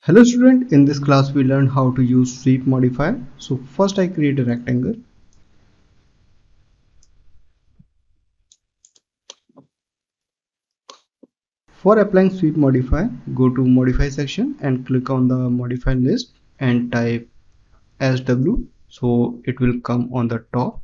Hello student, in this class we learn how to use sweep modifier. So first I create a rectangle. For applying sweep modifier, go to modify section and click on the modify list and type SW, so it will come on the top.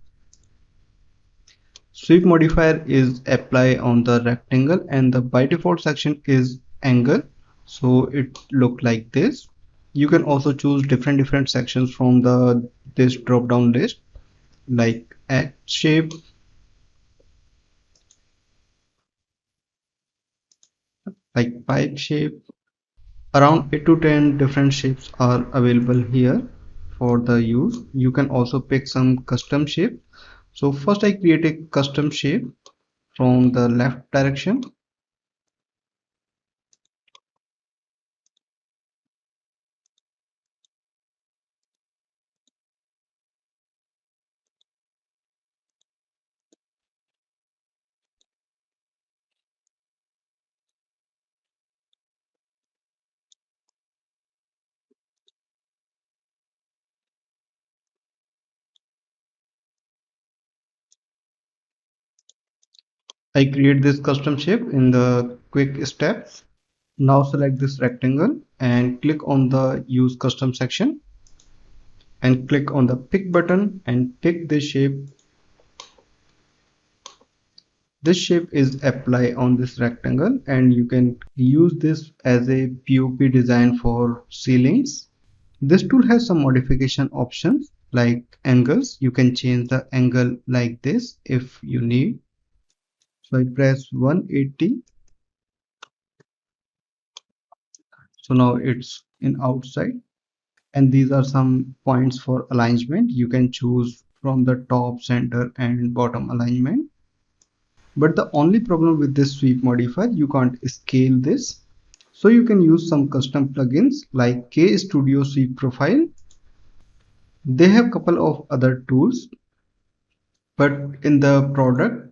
Sweep modifier is apply on the rectangle and the by default section is angle, so it look like this. You can also choose different sections from this drop down list, like X shape, like pipe shape. Around 8 to 10 different shapes are available here for the use. You can also pick some custom shape. So first I create a custom shape from the left direction. I create this custom shape in the quick steps. Now select this rectangle and click on the use custom section and click on the pick button and pick this shape. This shape is apply on this rectangle and you can use this as a POP design for ceilings. This tool has some modification options like angles. You can change the angle like this if you need. So I press 180. So now it's in outside. And these are some points for alignment. You can choose from the top, center, and bottom alignment. But the only problem with this sweep modifier, you can't scale this. So you can use some custom plugins like Studio Sweep Profile. They have couple of other tools, but in the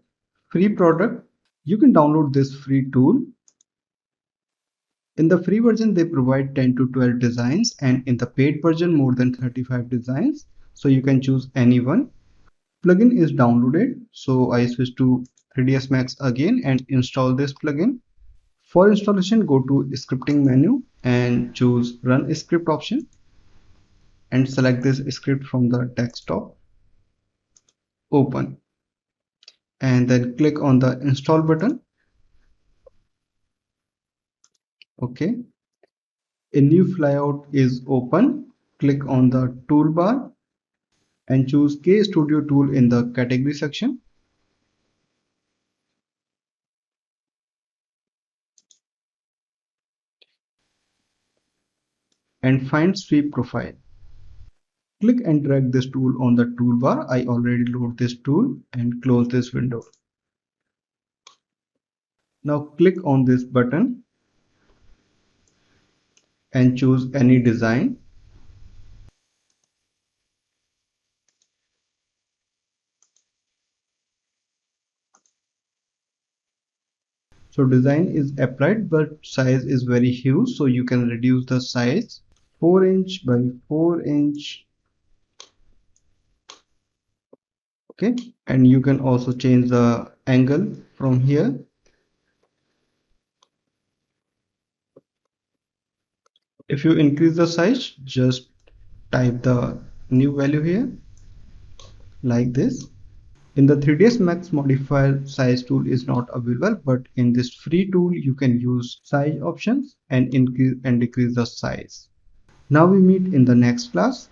free product, you can download this free tool. In the free version, they provide 10 to 12 designs, and in the paid version, more than 35 designs. So you can choose any one. Plugin is downloaded, so I switch to 3ds Max again and install this plugin. For installation, go to scripting menu and choose run script option and select this script from the desktop. Open and then click on the install button. Okay, a new flyout is open. Click on the toolbar and choose Studio tool in the category section. And find sweep profile. Click and drag this tool on the toolbar. I already load this tool and close this window. Now click on this button and choose any design. So design is applied, but size is very huge, so you can reduce the size 4 inch by 4 inch. Okay, and you can also change the angle from here. If you increase the size, just type the new value here like this. In the 3ds Max modifier, size tool is not available, but in this free tool you can use size options and increase and decrease the size. Now we meet in the next class.